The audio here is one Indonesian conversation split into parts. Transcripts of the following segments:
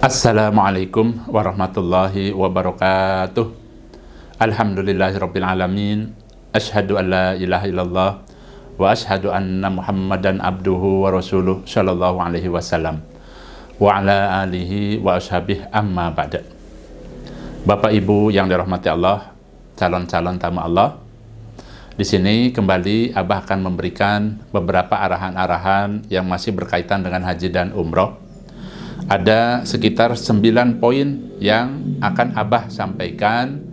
Assalamualaikum warahmatullahi wabarakatuh. Alhamdulillahirabbil alamin. Asyhadu an la ilaha illallah wa asyhadu anna Muhammadan abduhu wa rasuluh sallallahu alaihi wasallam wa ala alihi wa ashabihi amma ba'da. Bapak Ibu yang dirahmati Allah, calon-calon tamu Allah. Di sini kembali Abah akan memberikan beberapa arahan-arahan yang masih berkaitan dengan haji dan umroh. Ada sekitar 9 poin yang akan Abah sampaikan,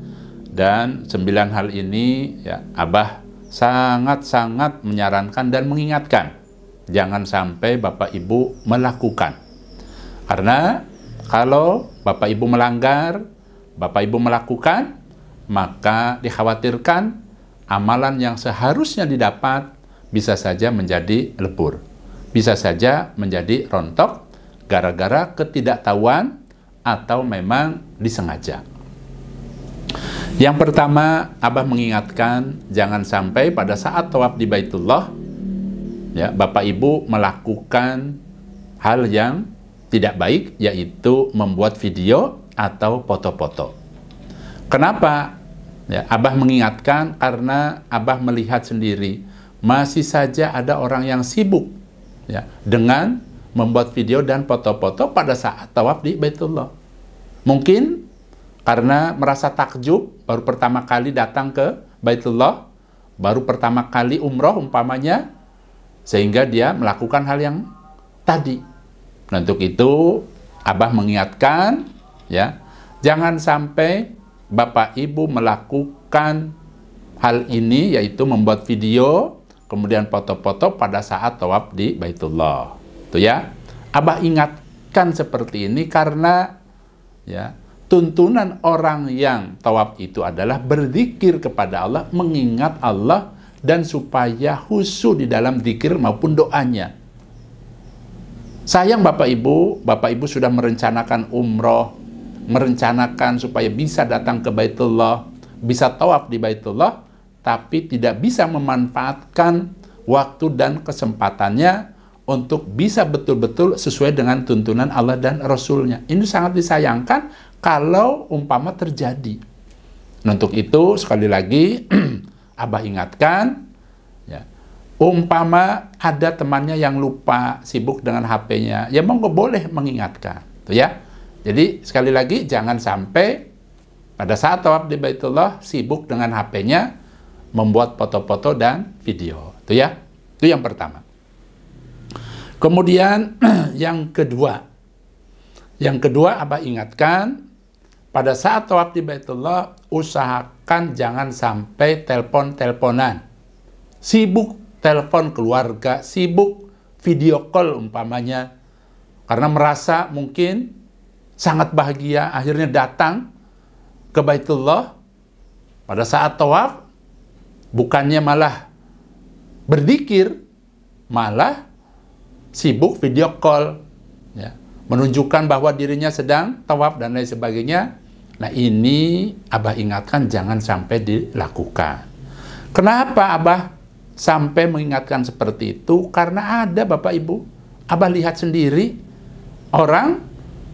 dan 9 hal ini ya Abah sangat-sangat menyarankan dan mengingatkan jangan sampai Bapak Ibu melakukan. Karena kalau Bapak Ibu melanggar, Bapak Ibu melakukan, maka dikhawatirkan amalan yang seharusnya didapat bisa saja menjadi lebur, bisa saja menjadi rontok gara-gara ketidaktahuan atau memang disengaja. Yang pertama, Abah mengingatkan jangan sampai pada saat tawaf di Baitullah ya Bapak Ibu melakukan hal yang tidak baik, yaitu membuat video atau foto-foto. Kenapa? Ya, Abah mengingatkan karena Abah melihat sendiri masih saja ada orang yang sibuk ya dengan membuat video dan foto-foto pada saat tawaf di Baitullah. Mungkin karena merasa takjub, baru pertama kali datang ke Baitullah, baru pertama kali umroh umpamanya, sehingga dia melakukan hal yang tadi. Nah, untuk itu Abah mengingatkan ya, jangan sampai Bapak Ibu melakukan hal ini, yaitu membuat video kemudian foto-foto pada saat tawaf di Baitullah. Ya, Abah ingatkan seperti ini karena ya tuntunan orang yang tawaf itu adalah berzikir kepada Allah, mengingat Allah, dan supaya khusyuk di dalam zikir maupun doanya. Sayang Bapak Ibu sudah merencanakan umroh, merencanakan supaya bisa datang ke Baitullah, bisa tawaf di Baitullah, tapi tidak bisa memanfaatkan waktu dan kesempatannya untuk bisa betul-betul sesuai dengan tuntunan Allah dan Rasul-Nya. Ini sangat disayangkan kalau umpama terjadi. Nah, untuk itu sekali lagi Abah ingatkan ya, umpama ada temannya yang lupa, sibuk dengan HP-nya, ya monggo boleh mengingatkan, tuh ya. Jadi sekali lagi jangan sampai pada saat tawaf di Baitullah sibuk dengan HP-nya membuat foto-foto dan video, tuh ya. Itu yang pertama. Kemudian yang kedua Abah ingatkan pada saat tawaf di Baitullah usahakan jangan sampai telepon-teleponan, sibuk telepon keluarga, sibuk video call umpamanya, karena merasa mungkin sangat bahagia akhirnya datang ke Baitullah pada saat tawaf, bukannya malah berzikir, malah sibuk video call ya, menunjukkan bahwa dirinya sedang tawaf dan lain sebagainya. Nah, ini Abah ingatkan jangan sampai dilakukan. Kenapa Abah sampai mengingatkan seperti itu? Karena ada Bapak Ibu, Abah lihat sendiri orang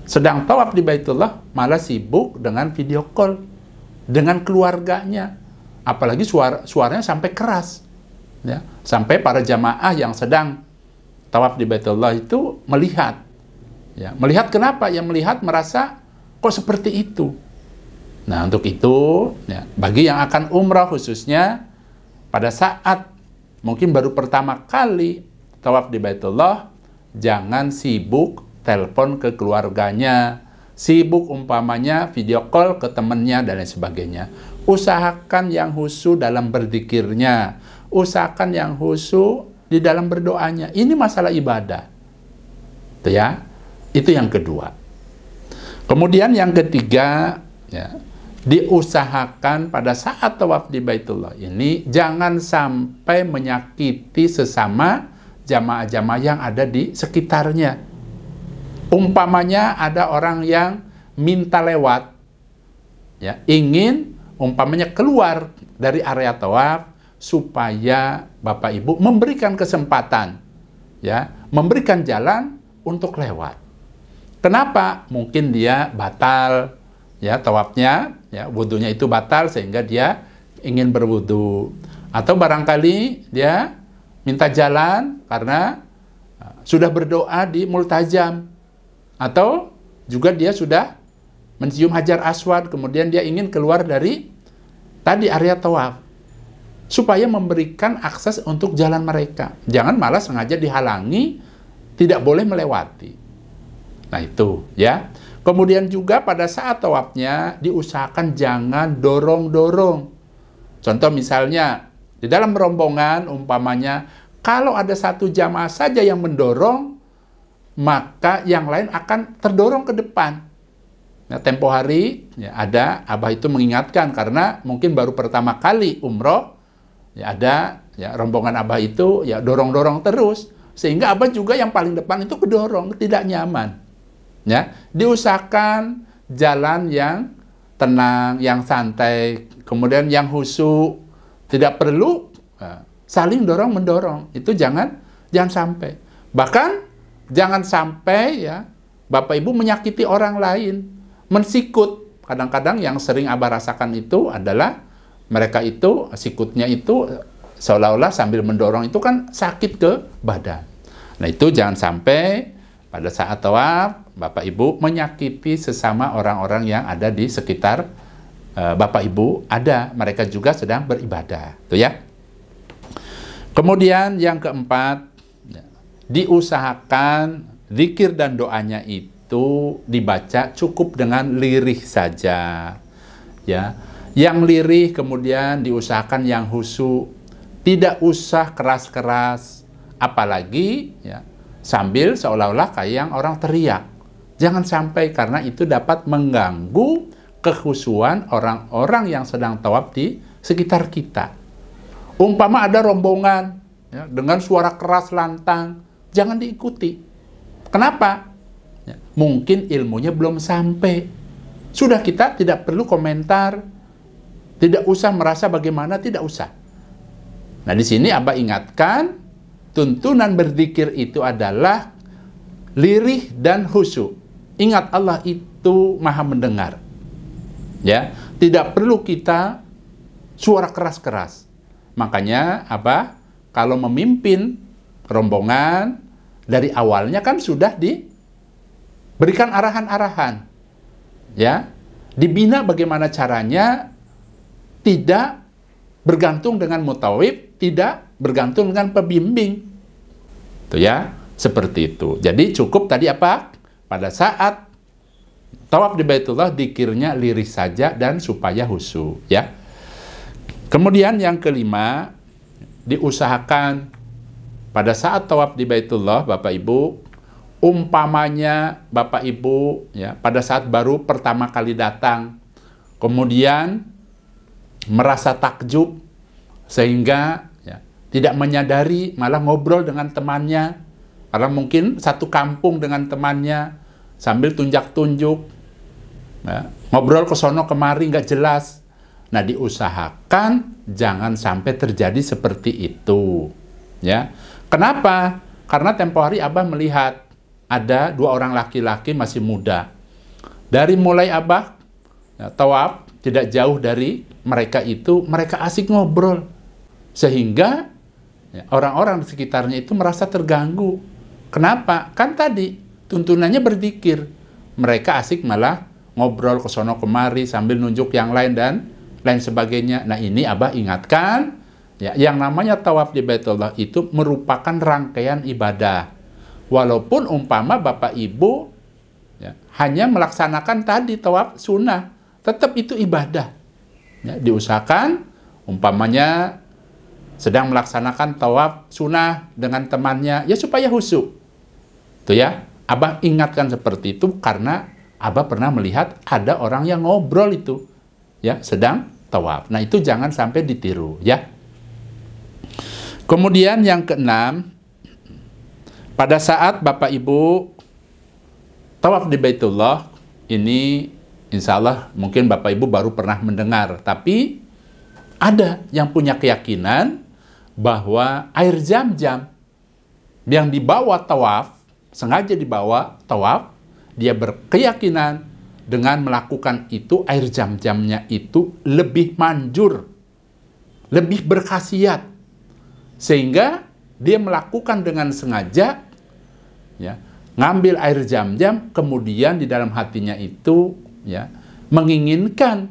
sedang tawaf di Baitullah malah sibuk dengan video call dengan keluarganya, apalagi suaranya sampai keras ya, sampai para jamaah yang sedang tawaf di Baitullah itu melihat. Ya, melihat kenapa? Yang melihat merasa kok seperti itu. Nah, untuk itu ya, bagi yang akan umrah khususnya pada saat mungkin baru pertama kali tawaf di Baitullah, jangan sibuk telepon ke keluarganya, sibuk umpamanya video call ke temannya dan lain sebagainya. Usahakan yang khusyuk dalam berzikirnya, usahakan yang khusyuk di dalam berdoanya. Ini masalah ibadah. Itu ya. Itu yang kedua. Kemudian yang ketiga, ya, diusahakan pada saat tawaf di Baitullah ini jangan sampai menyakiti sesama jamaah-jamaah yang ada di sekitarnya. Umpamanya ada orang yang minta lewat, ya, ingin umpamanya keluar dari area tawaf, supaya Bapak Ibu memberikan kesempatan, ya, memberikan jalan untuk lewat. Kenapa? Mungkin dia batal, ya, tawafnya, ya, wudhunya itu batal sehingga dia ingin berwudhu. Atau barangkali dia minta jalan karena sudah berdoa di multazam. Atau juga dia sudah mencium hajar aswad, kemudian dia ingin keluar dari tadi area tawaf, supaya memberikan akses untuk jalan mereka. Jangan malah sengaja dihalangi, tidak boleh melewati. Nah itu, ya. Kemudian juga pada saat tawafnya diusahakan jangan dorong-dorong. Contoh misalnya, di dalam rombongan umpamanya, kalau ada satu jamaah saja yang mendorong, maka yang lain akan terdorong ke depan. Nah, tempo hari ya, ada Abah itu mengingatkan karena mungkin baru pertama kali umroh, ya ada ya rombongan Abah itu ya dorong-dorong terus, sehingga Abah juga yang paling depan itu kedorong, tidak nyaman. Ya, diusahakan jalan yang tenang, yang santai, kemudian yang khusyuk, tidak perlu saling dorong-mendorong. Itu jangan sampai. Bahkan jangan sampai ya Bapak Ibu menyakiti orang lain, mensikut. Kadang-kadang yang sering Abah rasakan itu adalah mereka itu sikutnya itu seolah-olah sambil mendorong itu kan sakit ke badan. Nah itu jangan sampai pada saat tawaf Bapak Ibu menyakiti sesama orang-orang yang ada di sekitar Bapak Ibu, ada mereka juga sedang beribadah, tuh ya. Kemudian yang keempat, diusahakan zikir dan doanya itu dibaca cukup dengan lirih saja, ya. Yang lirih kemudian diusahakan yang khusyuk, tidak usah keras-keras, apalagi ya sambil seolah-olah kayak yang orang teriak. Jangan sampai, karena itu dapat mengganggu kekhusyuan orang-orang yang sedang tawaf di sekitar kita. Umpama ada rombongan ya, dengan suara keras lantang, jangan diikuti. Kenapa? Ya, mungkin ilmunya belum sampai. Sudah, kita tidak perlu komentar, tidak usah merasa bagaimana, tidak usah. Nah di sini Abah ingatkan, tuntunan berzikir itu adalah lirih dan khusyuk. Ingat Allah itu maha mendengar. Ya, tidak perlu kita suara keras-keras. Makanya Abah kalau memimpin rombongan dari awalnya kan sudah diberikan arahan-arahan. Ya, dibina bagaimana caranya tidak bergantung dengan mutawif, tidak bergantung dengan pembimbing. Itu ya, seperti itu. Jadi cukup tadi apa? Pada saat tawaf di Baitullah, dzikirnya lirih saja dan supaya khusyuk, ya. Kemudian yang kelima, diusahakan pada saat tawaf di Baitullah, Bapak Ibu, umpamanya Bapak Ibu ya pada saat baru pertama kali datang, kemudian merasa takjub sehingga ya, tidak menyadari, malah ngobrol dengan temannya, karena mungkin satu kampung dengan temannya, sambil tunjuk-tunjuk, ya, ngobrol ke sono kemari nggak jelas. Nah, diusahakan jangan sampai terjadi seperti itu. Ya, kenapa? Karena tempo hari Abah melihat ada dua orang laki-laki masih muda. Dari mulai Abah ya, tawaf tidak jauh dari mereka itu, mereka asik ngobrol, sehingga ya, orang-orang di sekitarnya itu merasa terganggu. Kenapa? Kan tadi tuntunannya berzikir, mereka asik malah ngobrol ke sono kemari sambil nunjuk yang lain dan lain sebagainya. Nah ini Abah ingatkan, ya, yang namanya tawaf di Baitullah itu merupakan rangkaian ibadah. Walaupun umpama Bapak Ibu ya, hanya melaksanakan tadi tawaf sunnah, tetap itu ibadah. Ya, diusahakan umpamanya sedang melaksanakan tawaf sunnah dengan temannya, ya supaya khusyuk. Itu ya, Abah ingatkan seperti itu karena Abah pernah melihat ada orang yang ngobrol itu, ya, sedang tawaf. Nah itu jangan sampai ditiru, ya. Kemudian yang keenam, pada saat Bapak Ibu tawaf di Baitullah, ini insya Allah mungkin Bapak Ibu baru pernah mendengar, tapi ada yang punya keyakinan bahwa air Zam-Zam yang dibawa tawaf, sengaja dibawa tawaf, dia berkeyakinan dengan melakukan itu, air Zam-Zamnya itu lebih manjur, lebih berkhasiat, sehingga dia melakukan dengan sengaja, ya, ngambil air Zam-Zam, kemudian di dalam hatinya itu, ya, menginginkan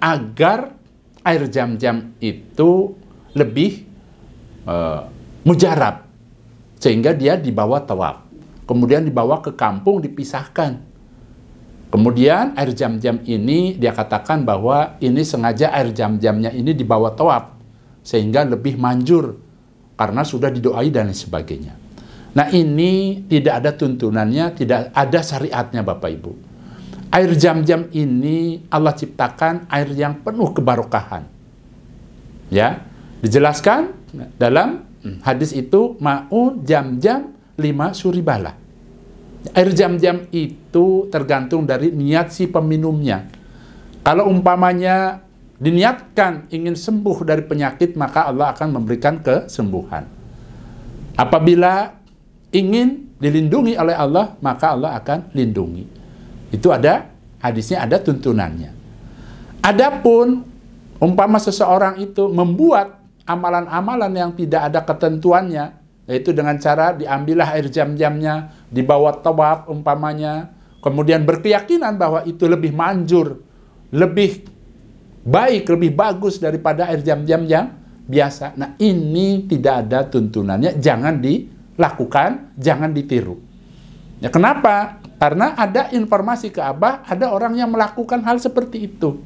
agar air Zam-Zam itu lebih mujarab, sehingga dia dibawa tawaf, kemudian dibawa ke kampung, dipisahkan. Kemudian air Zam-Zam ini dia katakan bahwa ini sengaja air Zam-Zamnya ini dibawa tawaf, sehingga lebih manjur karena sudah didoai dan lain sebagainya. Nah, ini tidak ada tuntunannya, tidak ada syariatnya Bapak Ibu. Air Zam-Zam ini Allah ciptakan air yang penuh kebarokahan. Ya, dijelaskan dalam hadis itu, ma'u Zam-Zam 5 suribala. Air Zam-Zam itu tergantung dari niat si peminumnya. Kalau umpamanya diniatkan ingin sembuh dari penyakit, maka Allah akan memberikan kesembuhan. Apabila ingin dilindungi oleh Allah, maka Allah akan lindungi. Itu ada hadisnya, ada tuntunannya. Adapun umpama seseorang itu membuat amalan-amalan yang tidak ada ketentuannya, yaitu dengan cara diambillah air Zam-Zamnya, dibawa tawaf umpamanya, kemudian berkeyakinan bahwa itu lebih manjur, lebih baik, lebih bagus daripada air Zam-Zam yang biasa. Nah, ini tidak ada tuntunannya, jangan dilakukan, jangan ditiru. Ya, kenapa? Karena ada informasi ke Abah, ada orang yang melakukan hal seperti itu.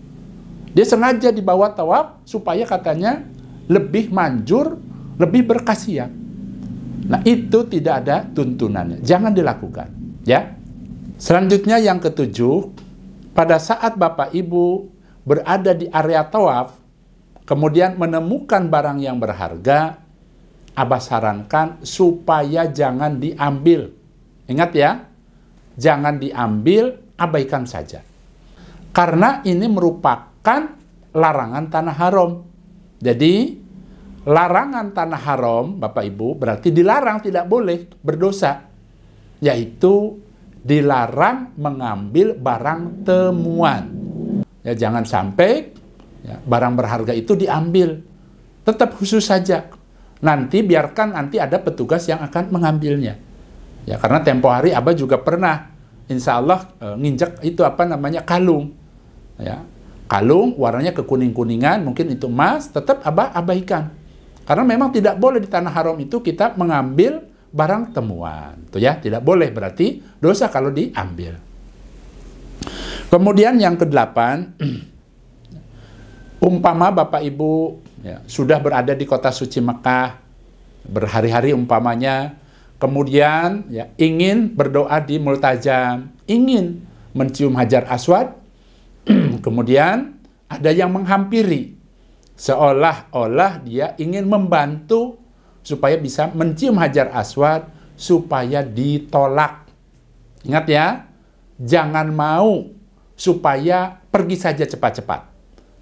Dia sengaja dibawa tawaf supaya katanya lebih manjur, lebih berkhasiat. Nah, itu tidak ada tuntunannya, jangan dilakukan, ya. Selanjutnya yang ketujuh, pada saat Bapak Ibu berada di area tawaf, kemudian menemukan barang yang berharga, Abah sarankan supaya jangan diambil. Ingat ya, jangan diambil, abaikan saja. Karena ini merupakan larangan tanah haram. Jadi, larangan tanah haram, Bapak Ibu, berarti dilarang, tidak boleh, berdosa. Yaitu dilarang mengambil barang temuan. Ya, jangan sampai ya, barang berharga itu diambil. Tetap khusus saja. Nanti biarkan nanti ada petugas yang akan mengambilnya. Ya, karena tempo hari Abah juga pernah, insya Allah nginjek itu apa namanya, kalung. Ya, kalung warnanya kekuning-kuningan, mungkin itu emas, tetap Abah abaikan. Karena memang tidak boleh di tanah haram itu kita mengambil barang temuan. Tuh ya, tidak boleh, berarti dosa kalau diambil. Kemudian yang kedelapan, umpama Bapak Ibu ya, sudah berada di kota suci Mekah berhari-hari umpamanya, kemudian ya, ingin berdoa di Multazam, ingin mencium Hajar Aswad, kemudian ada yang menghampiri, seolah-olah dia ingin membantu supaya bisa mencium Hajar Aswad, supaya ditolak. Ingat ya, jangan mau supaya pergi saja cepat-cepat.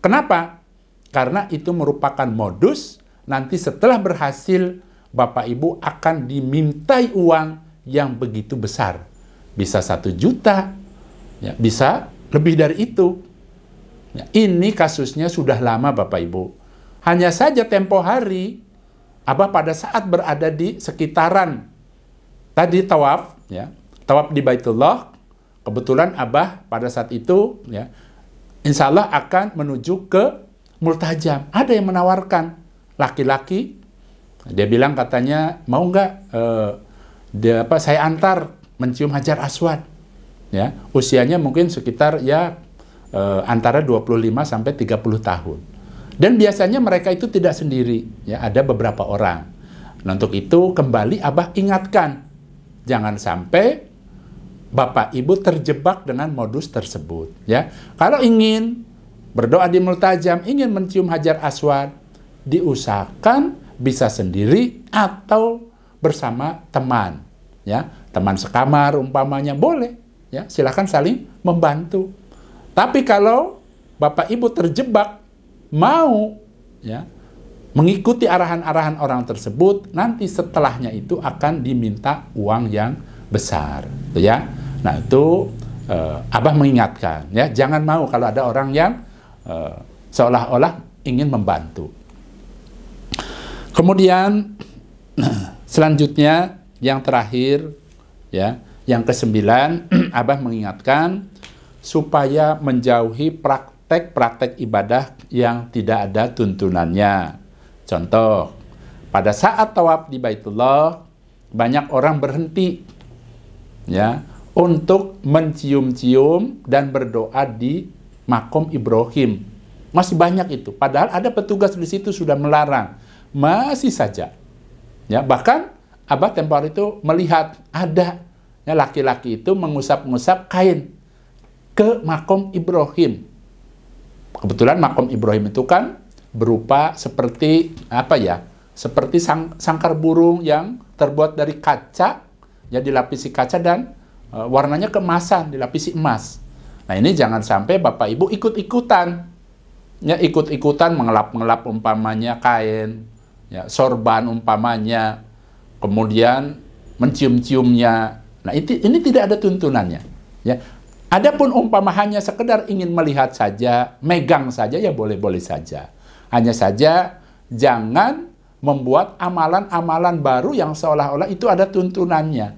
Kenapa? Karena itu merupakan modus, nanti setelah berhasil, Bapak Ibu akan dimintai uang yang begitu besar. Bisa 1 juta, ya, bisa lebih dari itu. Ya, ini kasusnya sudah lama Bapak Ibu. Hanya saja tempo hari, Abah pada saat berada di sekitaran tadi tawaf, ya, tawaf di Baitullah, kebetulan Abah pada saat itu, ya, insya Allah akan menuju ke Multazam. Ada yang menawarkan, laki-laki, dia bilang katanya, mau nggak saya antar mencium Hajar Aswad. Ya, usianya mungkin sekitar ya antara 25 sampai 30 tahun. Dan biasanya mereka itu tidak sendiri, ya, ada beberapa orang. Nah, untuk itu kembali Abah ingatkan, jangan sampai Bapak Ibu terjebak dengan modus tersebut, ya. Kalau ingin berdoa di Multazam, ingin mencium Hajar Aswad, diusahakan bisa sendiri atau bersama teman, ya, teman sekamar umpamanya boleh, ya, silakan saling membantu. Tapi kalau Bapak Ibu terjebak mau, ya, mengikuti arahan-arahan orang tersebut, nanti setelahnya itu akan diminta uang yang besar, gitu ya. Nah itu Abah mengingatkan, ya jangan mau kalau ada orang yang seolah-olah ingin membantu. Kemudian selanjutnya yang terakhir, ya yang ke-9, Abah mengingatkan supaya menjauhi praktek-praktek ibadah yang tidak ada tuntunannya. Contoh, pada saat tawaf di Baitullah, banyak orang berhenti, ya, untuk mencium-cium dan berdoa di makom Ibrahim. Masih banyak itu. Padahal ada petugas di situ sudah melarang. Masih saja. Ya, bahkan Abah tempo hari itu melihat ada ya, laki-laki itu mengusap-ngusap kain ke makom Ibrahim. Kebetulan makom Ibrahim itu kan berupa seperti apa ya? Seperti sangkar burung yang terbuat dari kaca, ya dilapisi kaca dan warnanya keemasan, dilapisi emas. Nah ini jangan sampai Bapak Ibu ikut-ikutan, ya ikut-ikutan mengelap-ngelap umpamanya kain, ya sorban umpamanya, kemudian mencium-ciumnya. Nah ini tidak ada tuntunannya. Ya, adapun umpama hanya sekedar ingin melihat saja, megang saja ya boleh-boleh saja. Hanya saja jangan membuat amalan-amalan baru yang seolah-olah itu ada tuntunannya.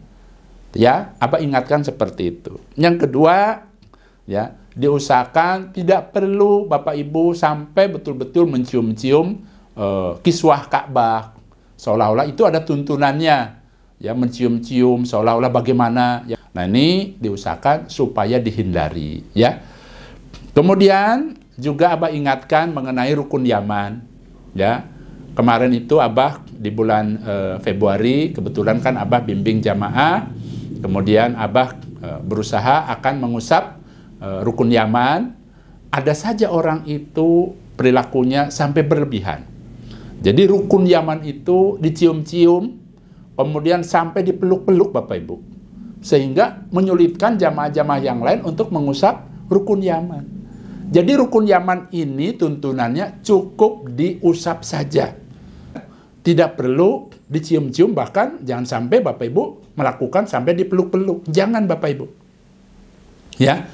Ya, Abah ingatkan seperti itu. Yang kedua, ya, diusahakan tidak perlu Bapak Ibu sampai betul-betul mencium-cium kiswah Ka'bah. Seolah-olah itu ada tuntunannya. Ya, mencium-cium seolah-olah bagaimana. Ya. Nah, ini diusahakan supaya dihindari. Ya. Kemudian juga Abah ingatkan mengenai rukun Yaman. Ya. Kemarin itu Abah di bulan Februari, kebetulan kan Abah bimbing jamaah. Kemudian Abah berusaha akan mengusap rukun Yaman. Ada saja orang itu perilakunya sampai berlebihan. Jadi rukun Yaman itu dicium-cium, kemudian sampai dipeluk-peluk Bapak Ibu. Sehingga menyulitkan jamaah-jamaah yang lain untuk mengusap rukun Yaman. Jadi rukun Yaman ini tuntunannya cukup diusap saja. Tidak perlu dicium-cium, bahkan jangan sampai Bapak Ibu melakukan sampai dipeluk-peluk. Jangan Bapak Ibu. Ya.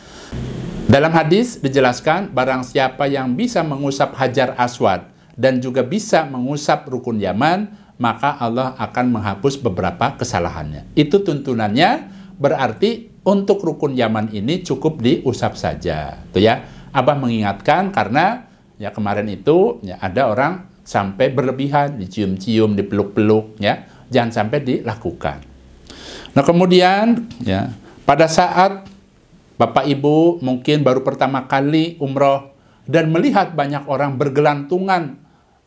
Dalam hadis dijelaskan barang siapa yang bisa mengusap Hajar Aswad dan juga bisa mengusap rukun Yaman, maka Allah akan menghapus beberapa kesalahannya. Itu tuntunannya, berarti untuk rukun Yaman ini cukup diusap saja. Tuh ya. Abah mengingatkan karena ya kemarin itu ya ada orang sampai berlebihan, dicium-cium, dipeluk-peluk, ya, jangan sampai dilakukan. Nah kemudian, ya, pada saat Bapak Ibu mungkin baru pertama kali umroh dan melihat banyak orang bergelantungan,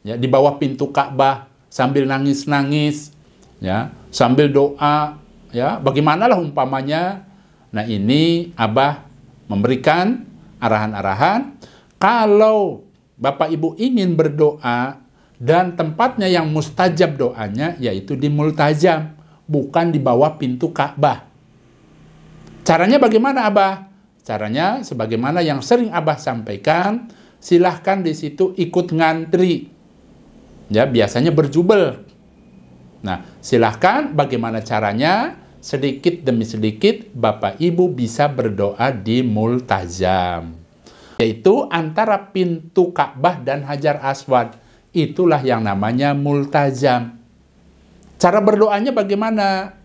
ya, di bawah pintu Ka'bah sambil nangis-nangis, ya, sambil doa, ya, bagaimanalah umpamanya. Nah ini Abah memberikan arahan-arahan, kalau Bapak Ibu ingin berdoa dan tempatnya yang mustajab doanya yaitu di multazam, bukan di bawah pintu Ka'bah. Caranya bagaimana Abah? Caranya sebagaimana yang sering Abah sampaikan, silahkan di situ ikut ngantri. Ya, biasanya berjubel. Nah, silahkan bagaimana caranya, sedikit demi sedikit Bapak Ibu bisa berdoa di multazam. Yaitu antara pintu Ka'bah dan Hajar Aswad. Itulah yang namanya multazam. Cara berdoanya bagaimana?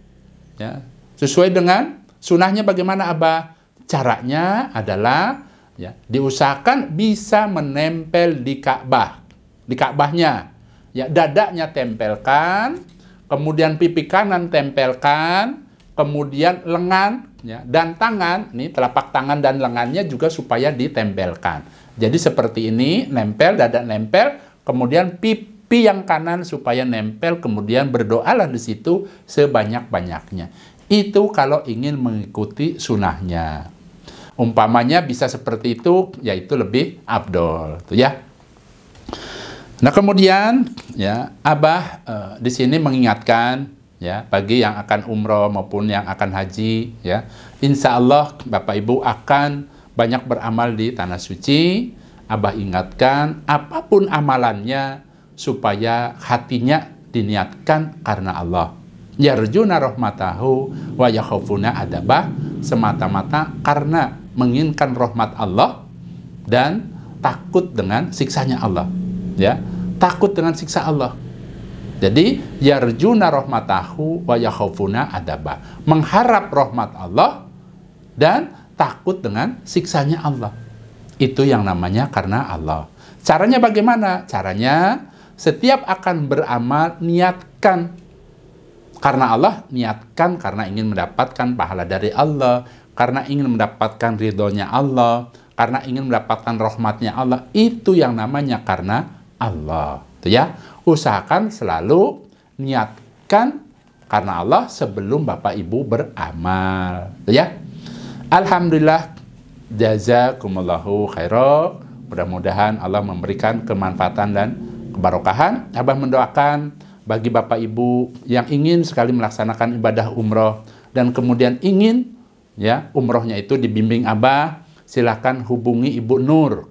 Ya, sesuai dengan sunnahnya bagaimana Abah? Caranya adalah ya, diusahakan bisa menempel di Ka'bah, di Ka'bahnya. Ya, dadanya tempelkan, kemudian pipi kanan tempelkan, kemudian lengan ya, dan tangan, nih telapak tangan dan lengannya juga supaya ditempelkan. Jadi seperti ini, nempel, dada nempel, kemudian pipi yang kanan supaya nempel, kemudian berdoalah di situ sebanyak-banyaknya. Itu kalau ingin mengikuti sunnahnya. Umpamanya bisa seperti itu, yaitu lebih afdol, tuh ya. Nah kemudian ya Abah di sini mengingatkan ya bagi yang akan umroh maupun yang akan haji ya, insya Allah Bapak Ibu akan banyak beramal di tanah suci. Abah ingatkan apapun amalannya supaya hatinya diniatkan karena Allah. Yarjuna rahmatahu wa yakhafuna adabah, semata-mata karena menginginkan rahmat Allah dan takut dengan siksanya Allah. Ya, takut dengan siksa Allah. Jadi yarjuna rahmatahu wa yakhafuna adabah, mengharap rahmat Allah dan takut dengan siksanya Allah. Itu yang namanya karena Allah. Caranya bagaimana? Caranya setiap akan beramal niatkan karena Allah, niatkan karena ingin mendapatkan pahala dari Allah, karena ingin mendapatkan ridhonya Allah, karena ingin mendapatkan rahmatnya Allah. Itu yang namanya karena Allah. Itu ya. Usahakan selalu niatkan karena Allah sebelum Bapak Ibu beramal. Itu ya. Alhamdulillah, jazakumullahu khairan. Mudah-mudahan Allah memberikan kemanfaatan dan kebarokahan. Abah mendoakan bagi Bapak Ibu yang ingin sekali melaksanakan ibadah umroh dan kemudian ingin ya umrohnya itu dibimbing Abah, silakan hubungi Ibu Nur.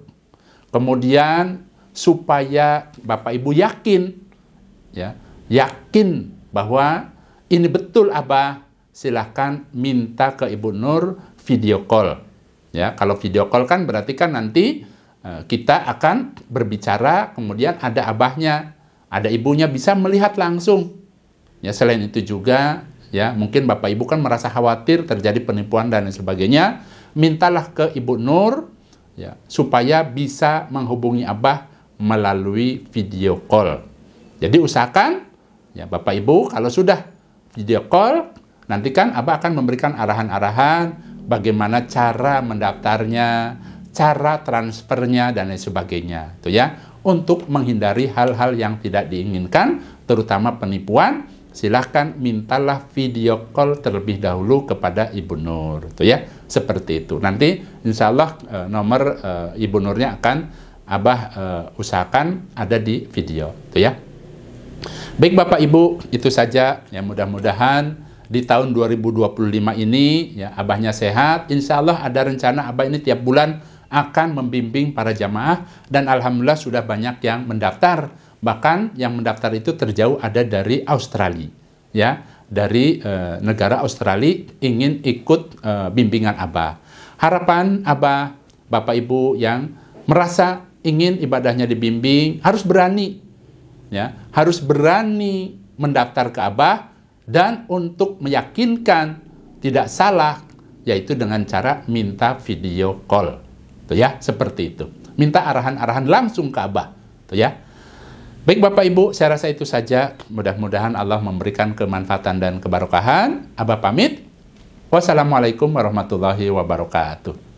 Kemudian supaya Bapak Ibu yakin ya, yakin bahwa ini betul Abah, silakan minta ke Ibu Nur video call. Ya, kalau video call kan berarti kan nanti kita akan berbicara, kemudian ada abahnya, ada ibunya bisa melihat langsung. Ya, selain itu juga ya, mungkin Bapak Ibu kan merasa khawatir terjadi penipuan dan lain sebagainya, mintalah ke Ibu Nur ya supaya bisa menghubungi Abah melalui video call. Jadi usahakan ya Bapak Ibu kalau sudah video call, nanti kan Abah akan memberikan arahan-arahan bagaimana cara mendaftarnya, cara transfernya dan lain sebagainya. Itu ya. Untuk menghindari hal-hal yang tidak diinginkan, terutama penipuan, silahkan mintalah video call terlebih dahulu kepada Ibu Nur. Itu ya, seperti itu. Nanti insya Allah nomor Ibu Nurnya akan Abah usahakan ada di video. Itu ya. Baik Bapak Ibu, itu saja. Ya, mudah-mudahan di tahun 2025 ini ya Abahnya sehat. Insya Allah ada rencana Abah ini tiap bulan akan membimbing para jamaah dan alhamdulillah sudah banyak yang mendaftar. Bahkan yang mendaftar itu terjauh ada dari Australia. Ya, dari negara Australia ingin ikut bimbingan Abah. Harapan Abah, Bapak Ibu yang merasa ingin ibadahnya dibimbing harus berani. Ya, harus berani mendaftar ke Abah dan untuk meyakinkan tidak salah yaitu dengan cara minta video call. Tuh ya, seperti itu. Minta arahan-arahan langsung ke Abah. Tuh ya. Baik Bapak Ibu, saya rasa itu saja. Mudah-mudahan Allah memberikan kemanfaatan dan kebarokahan. Abah pamit. Wassalamualaikum warahmatullahi wabarakatuh.